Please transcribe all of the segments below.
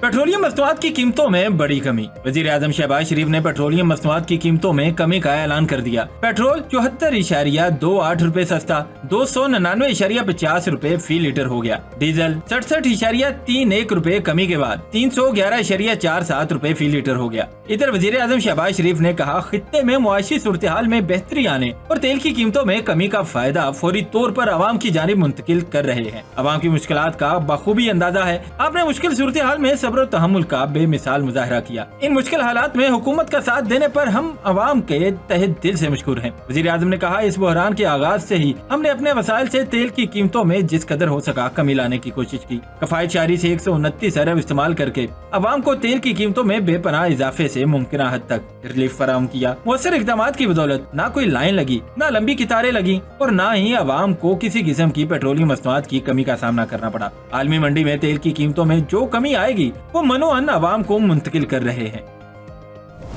Petroleum मसनूआत की कीमतों में बड़ी कमी। वजीर आजम शहबाज शरीफ ने पेट्रोलियम मसनूआत की कीमतों में कमी का ऐलान कर दिया। पेट्रोल 74.28 रुपए सस्ता 299.50 रुपए फी लीटर हो गया। डीजल 67.31 रुपए कमी के बाद 311.47 रुपए फी लीटर हो गया। इधर वजीर आजम शहबाज शरीफ ने कहा, खित्ते में मुआशी सूरत हाल में बेहतरी आने और तेल की कीमतों में कमी का फायदा फौरी तौर पर आवाम की जानिब मुंतकिल कर रहे हैं। आवाम की मुश्किलात का बखूबी अंदाजा है। आपने मुश्किल सूरत हाल में सब्र और तहम्मुल का बेमिसाल मुजाहरा किया। इन मुश्किल हालात में हुकूमत का साथ देने पर हम आवाम के तहे दिल से मशकूर हैं। वजीर आजम ने कहा, इस बहरान के आगाज से ही हमने अपने वसाइल से तेल की कीमतों में जिस कदर हो सका कमी लाने की कोशिश की। कफायत शारी से 129 अरब इस्तेमाल करके आवाम को तेल की कीमतों में बेपनाह इजाफे से मुमकिन हद तक रिलीफ फराहम किया। मुअस्सर इक़दामात की बदौलत न कोई लाइन लगी, न लंबी कितारें लगी और न ही आवाम को किसी किस्म की पेट्रोलियम मसनूआत की कमी का सामना करना पड़ा। आलमी मंडी में तेल की कीमतों में जो कमी आएगी वो मनोअन आवाम को मुंतकिल कर रहे हैं।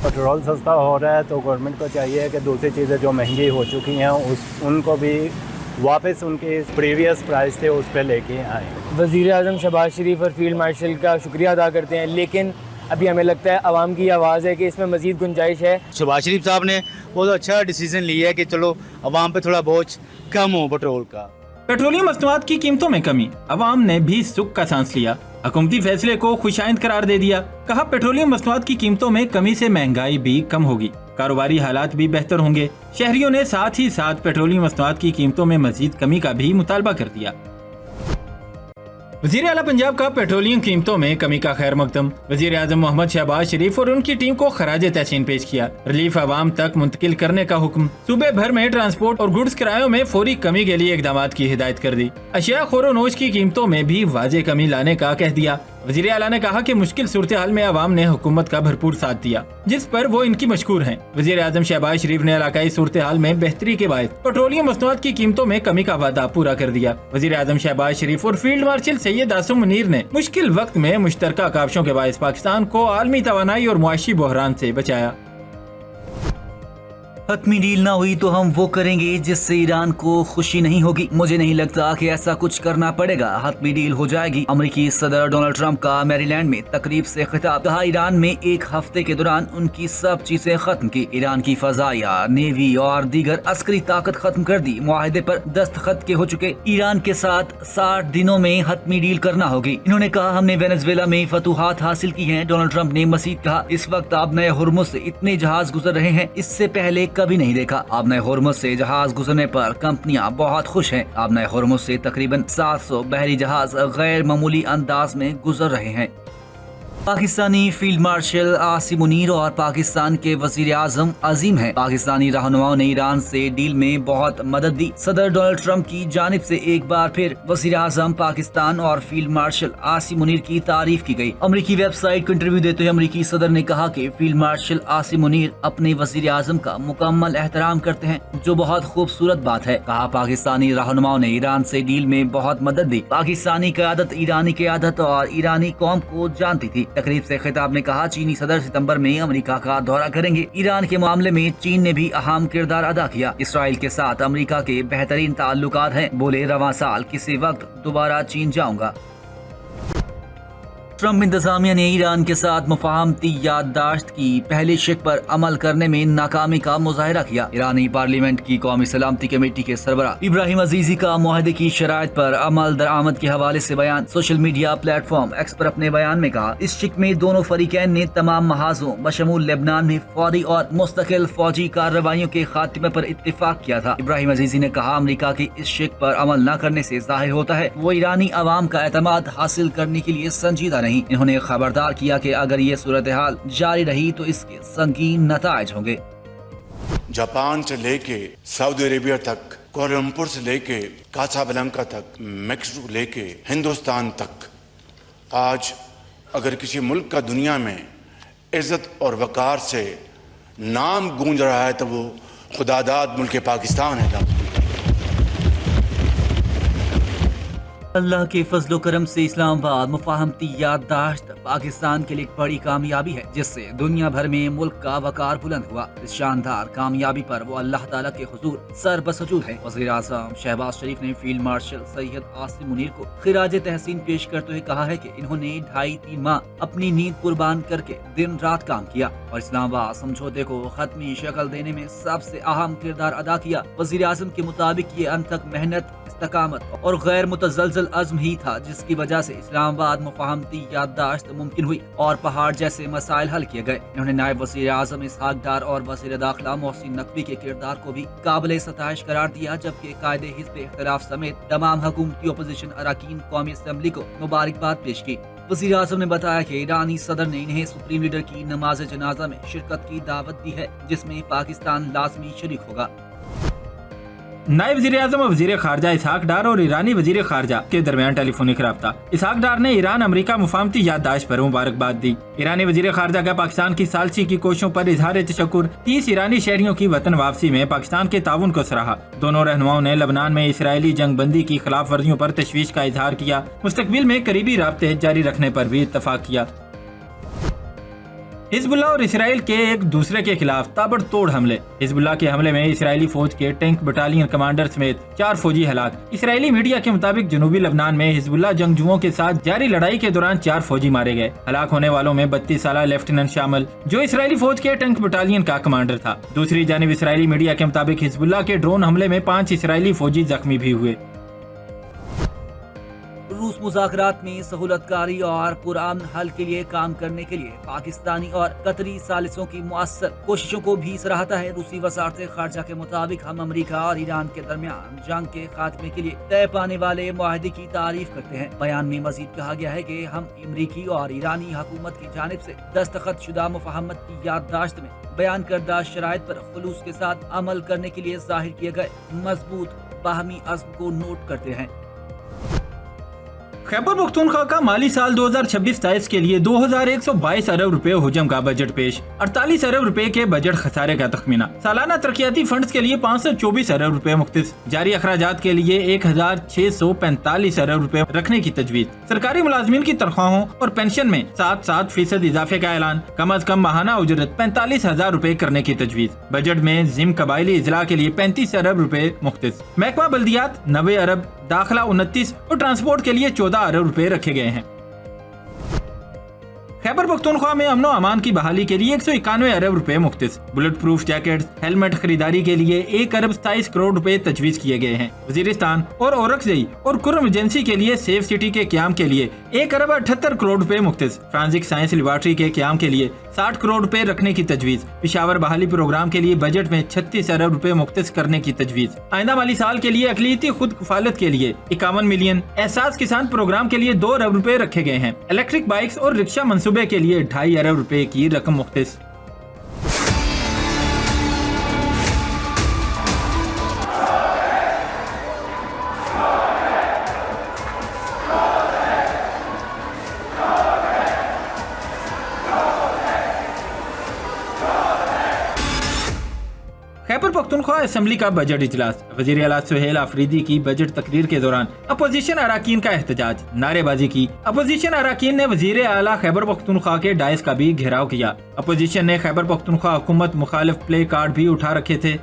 पेट्रोल सस्ता हो रहा है तो गवर्नमेंट को चाहिए कि दूसरी चीज़ें जो महंगी हो चुकी हैं उनको भी वापस उनके प्रीवियस प्राइस थे उस पर लेके आए। वज़ीर आज़म शहबाज शरीफ और फील्ड मार्शल का शुक्रिया अदा करते हैं, लेकिन अभी हमें लगता है आवाम की आवाज़ है कि इसमें मज़ीद गुंजाइश है। शहबाज शरीफ साहब ने बहुत अच्छा डिसीजन लिया है कि चलो आवाम पे थोड़ा बोझ कम हो पेट्रोल का। पेट्रोलियम मसनूआत की कीमतों में कमी, आवाम ने भी सुख का सांस लिया। हुकूमती फैसले को खुशाइंद करार दे दिया। कहा, पेट्रोलियम मसनूआत की कीमतों में कमी से महंगाई भी कम होगी, कारोबारी हालात भी बेहतर होंगे। शहरियों ने साथ ही साथ पेट्रोलियम मसनूआत की कीमतों में मजीद कमी का भी मुतालबा कर दिया। वज़ीर आला पंजाब का पेट्रोलियम कीमतों में कमी का खैर मकदम। वज़ीर आज़म मोहम्मद शहबाज शरीफ और उनकी टीम को खराज तहसीन पेश किया। रिलीफ आवाम तक मुंतकिल करने का हुक्म। सूबे भर में ट्रांसपोर्ट और गुड्स किरायों में फौरी कमी के लिए इक़दामात की हिदायत कर दी। अशिया खोरोनोश की कीमतों में भी वाज़ेह कमी लाने का कह दिया। वज़ीर आला ने कहा कि मुश्किल सूरत हाल में आवाम ने हुकूमत का भरपूर साथ दिया, जिस पर वो इनकी मशकूर हैं। वज़ीर आज़म शहबाज शरीफ ने इलाकाई सूरत हाल में बेहतरी के बाद पेट्रोलियम मसनूआत की कीमतों में कमी का वादा पूरा कर दिया। वज़ीर आज़म शहबाज शरीफ और फील्ड मार्शल सैयद आसिम मुनीर ने मुश्किल वक्त में मुश्तरका काविशों के बायस पाकिस्तान को आलमी तवानाई और मुआशी बहरान से बचाया। हतमी डील ना हुई तो हम वो करेंगे जिससे ईरान को खुशी नहीं होगी। मुझे नहीं लगता कि ऐसा कुछ करना पड़ेगा। हतमी डील हो जाएगी। अमेरिकी सदर डोनाल्ड ट्रंप का मैरीलैंड में तकरीब से खिताब। कहा, ईरान में एक हफ्ते के दौरान उनकी सब चीजें खत्म की। ईरान की फजाइया, नेवी और दीगर अस्करी ताकत खत्म कर दी। मुआहदे पर दस्तखत के हो चुके। ईरान के साथ 60 दिनों में हतमी डील करना होगी। इन्होंने कहा, हमने वेनेजुएला में फतूहात हासिल की हैं। डोनाल्ड ट्रंप ने मजीद कहा, इस वक्त आप नए हुर्मुज से इतने जहाज गुजर रहे हैं, इससे पहले कभी नहीं देखा। आप नए हुर्मुज से जहाज गुजरने पर कंपनियां बहुत खुश हैं। आप नए हुर्मुज से तकरीबन 700 बहरी जहाज गैर मामूली अंदाज में गुजर रहे हैं। पाकिस्तानी फील्ड मार्शल आसिम मुनीर और पाकिस्तान के वजीर आजम अजीम हैं। पाकिस्तानी रहनुमाओं ने ईरान से डील में बहुत मदद दी। सदर डोनाल्ड ट्रंप की जानिब से एक बार फिर वजीर आजम पाकिस्तान और फील्ड मार्शल आसिम मुनीर की तारीफ की गई। अमरीकी वेबसाइट को इंटरव्यू देते हुए अमरीकी सदर ने कहा कि फील्ड मार्शल आसिम मुनीर अपने वजीर आजम का मुकम्मल एहतराम करते हैं, जो बहुत खूबसूरत बात है। कहा, पाकिस्तानी रहनुमाओं ने ईरान से डील में बहुत मदद दी। पाकिस्तानी क़यादत ईरानी क़यादत और ईरानी कौम को जानती थी। तकरीब से खिताब ने कहा, चीनी सदर सितंबर में अमेरिका का दौरा करेंगे। ईरान के मामले में चीन ने भी अहम किरदार अदा किया। इसराइल के साथ अमेरिका के बेहतरीन ताल्लुकात हैं। बोले, रवां साल किसी वक्त दोबारा चीन जाऊंगा। ट्रंप इंतजामिया ने ईरान के साथ मुफाहमती याददाश्त की पहली शिक पर अमल करने में नाकामी का मुजाहरा किया। ईरानी पार्लियामेंट की कौमी सलामती कमेटी के सरबराह इब्राहिम अजीजी का मुआहदे की शराइत पर अमल दरामद के हवाले से बयान। सोशल मीडिया प्लेटफॉर्म एक्स पर अपने बयान में कहा, इस शिक में दोनों फरीकैन ने तमाम महाजों बशमूल लेबनान में फौरी और मुस्तकिल फौजी कार्रवाइयों के खात्मे पर इत्तेफाक किया था। इब्राहिम अजीजी ने कहा, अमेरिका की इस शिक पर अमल न करने से जाहिर होता है वो ईरानी अवाम का एतमाद हासिल करने के लिए संजीदा नहीं। इन्होंने खबरदार किया कि अगर ये सूरत हाल जारी रही तो इसके संगीन नताइज होंगे। जापान से लेके सऊदी अरेबिया तक, कोलंपुर से लेके कासाब्लांका तक, मैक्सिको लेके हिंदुस्तान तक, आज अगर किसी मुल्क का दुनिया में इज्जत और वकार से नाम गूंज रहा है तो वो खुदादाद मुल्क पाकिस्तान है। अल्लाह के फजलो करम से इस्लामाबाद मुफाहमती याददाश्त पाकिस्तान के लिए एक बड़ी कामयाबी है, जिससे दुनिया भर में मुल्क का वकार बुलंद हुआ। इस शानदार कामयाबी पर वो अल्लाह ताला के हुजूर सर बसजूद है। वज़ीर आज़म शहबाज शरीफ ने फील्ड मार्शल सैयद आसिम मुनीर को खिराज तहसीन पेश करते हुए कहा है कि इन्होंने 2.5-3 माह अपनी नींद कुर्बान करके दिन रात काम किया और इस्लामाबाद समझौते को खत्मी शक्ल देने में सबसे अहम किरदार अदा किया। वज़ीर आज़म के मुताबिक ये अंत तक मेहनत, इस्तकामत और गैर मुतज़लज़ल अज़्म ही था जिसकी वजह से इस्लामाबाद मुफाहमती याददाश्त मुमकिन हुई और पहाड़ जैसे मसाइल हल किए गए। इन्होंने नायब वज़ीर आज़म इसहाक डार और वज़ीर दाखिला मोहसिन नकवी के किरदार को भी काबिल सताइश करार दिया, जबकि कायदे हिज़्ब इख्तिलाफ समेत तमाम हुकूमती अपोजिशन अरकान कौमी असम्बली को मुबारकबाद पेश की। वज़ीर आज़म ने बताया कि ईरानी सदर ने इन्हें सुप्रीम लीडर की नमाज जनाजा में शिरकत की दावत दी है, जिसमें पाकिस्तान लाजमी शरीक होगा। नायब वज़ीर आज़म और वज़ीर खारजा इसहाक डार और ईरानी वज़ीर खारजा के दरमियान टेलीफोनिक राब्ता। इसहाक डार ने ईरान अमेरिका मुफाहमती याददाश्त पर मुबारकबाद दी। ईरानी वज़ीर खारजा का पाकिस्तान की सालसी की कोशिशों पर इजहार तशक्कुर। 30 ईरानी शहरियों की वतन वापसी में पाकिस्तान के ताउन को सराहा। दोनों रहनुमाओं ने लबनान में इसराइली जंग बंदी की खिलाफ वर्जियों पर तशवीश का इजहार किया। मुस्तकबिल में करीबी राब्ते जारी रखने पर भी इत्तफाक किया। हिजबुल्लाह और इसराइल के एक दूसरे के खिलाफ ताबड़तोड़ हमले। हिजबुल्लाह के हमले में इसराइली फौज के टैंक बटालियन कमांडर समेत 4 फौजी हलाक। इसराइली मीडिया के मुताबिक जनूबी लबनान में हिजबुल्लाह जंगजुओं के साथ जारी लड़ाई के दौरान 4 फौजी मारे गए। हलाक होने वालों में 32 साल लेफ्टिनेंट शामिल, जो इसराइली फौज के टैंक बटालियन का कमांडर था। दूसरी जानिब इसराइली मीडिया के मुताबिक हिजबुल्लाह के ड्रोन हमले में 5 इसराइली फौजी जख्मी भी हुए। रूस मुज़ाकरात में सहूलतकारी और पुरअमन हल के लिए काम करने के लिए पाकिस्तानी और कतरी सालिसों की मुअस्सर कोशिशों को भी सराहता है। रूसी वज़ारत ख़ारजा के मुताबिक हम अमेरिका और ईरान के दरमियान जंग के खात्मे के लिए तय पाने वाले मुआहदे की तारीफ करते हैं। बयान में मजीद कहा गया है कि हम अमरीकी और ईरानी हुकूमत की जानिब से दस्तखत शुदा मुफाहमत की याददाश्त में बयान करदा शराइत पर खुलूस के साथ अमल करने के लिए जाहिर किए गए मजबूत बाहमी अज़्म को नोट करते हैं। खैबर पख्तूनख्वा का माली साल 2026-27 के लिए 2122 अरब रुपए हुजम का बजट पेश। 48 अरब रुपए के बजट खसारे का तखमीना। सालाना तरक्याती फंड्स के लिए 524 अरब रुपए मुख्तस। जारी अखराजात के लिए 1645 अरब रुपए रखने की तजवीज। सरकारी मुलाजमीन की तनख्वाहों और पेंशन में 7% इजाफे का ऐलान। कम अज कम माहाना उजरत 45,000 रुपए करने की तजवीज। बजट में जिम कबायली इजला के लिए 35 अरब रुपए मुख्तस। महकमा बल्दियात 90 अरब, दाखिला 29 और ट्रांसपोर्ट के लिए 14 अरब रुपए रखे गए हैं। खैबर पख्तूनख्वा में अमनो अमान की बहाली के लिए 191 अरब रुपए मुख्तस। बुलेट प्रूफ जैकेट, हेलमेट खरीदारी के लिए 1 अरब 27 करोड़ रुपए तजवीज किए गए हैं। वजीरिस्तान और औरकजई और कुर्रम एजेंसी के लिए सेफ सिटी के क्याम के लिए 1 अरब 78 करोड़ रुपए मुख्तस। फ्रांसिक साइंस लेबॉर्ट्री के क्याम के लिए 60 करोड़ रुपए रखने की तजवीज। पिशावर बहाली प्रोग्राम के लिए बजट में 36 अरब रुपए मुख्तस करने की तजवीज। आइंदा माली साल के लिए अकलियती खुद कफालत के लिए 51 मिलियन, एहसास किसान प्रोग्राम के लिए 2 अरब रुपए रखे गए हैं। इलेक्ट्रिक बाइक्स और रिक्शा मंसूबे के लिए 2.5 अरब रुपए की रकम मुख्तस। खैबर पख्तूनख्वा असेंबली का बजट इजलास। वज़ीर आला सुहेल आफरीदी की बजट तकरीर के दौरान अपोजिशन अराकीन का एहतजाज, नारेबाजी की। अपोजिशन अराकीन ने वज़ीर आला खैबर पख्तूनख्वा के डायस का भी घेराव किया। अपोजिशन ने खैबर पख्तूनख्वा हुकूमत मुखालिफ प्ले कार्ड भी उठा रखे थे।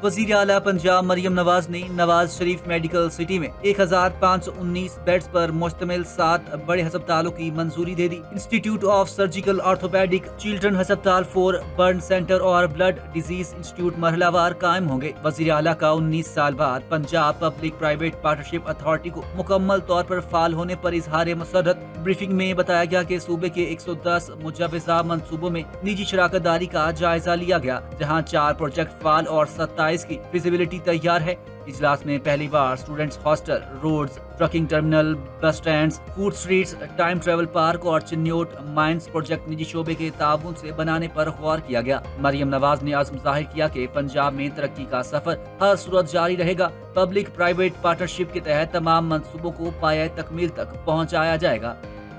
वज़ीर आला पंजाब मरियम नवाज ने नवाज शरीफ मेडिकल सिटी में 1519 बेड्स पर मुश्तमिल 7 बड़े अस्पतालों की मंजूरी दे दी। Institute of surgical orthopaedic, children अस्पताल, 4 बर्न सेंटर और ब्लड डिजीज इंस्टीट्यूट मरहलावार कायम होंगे। वज़ीर आला का 19 साल बाद Punjab public private partnership authority को मुकम्मल तौर पर फाल होने पर इजहार मसरत। ब्रीफिंग में बताया गया कि सूबे के 110 मुजव्वज़ा मंसूबों में निजी शराकतदारी का जायजा लिया गया, जहाँ 4 प्रोजेक्ट फाल और 27 की फिजिबिलिटी तैयार है। इजलास में पहली बार students hostel, roads, trucking terminal, bus stand, food streets, time travel park और चिन्योट माइंस प्रोजेक्ट निजी शोबे के ताउन से बनाने पर गौर किया गया। मरियम नवाज ने आज़म जाहिर किया कि पंजाब में तरक्की का सफर हर सूरत जारी रहेगा। पब्लिक प्राइवेट पार्टनरशिप के तहत तमाम मंसूबों को पाया तकमील तक पहुँचाया जाएगा।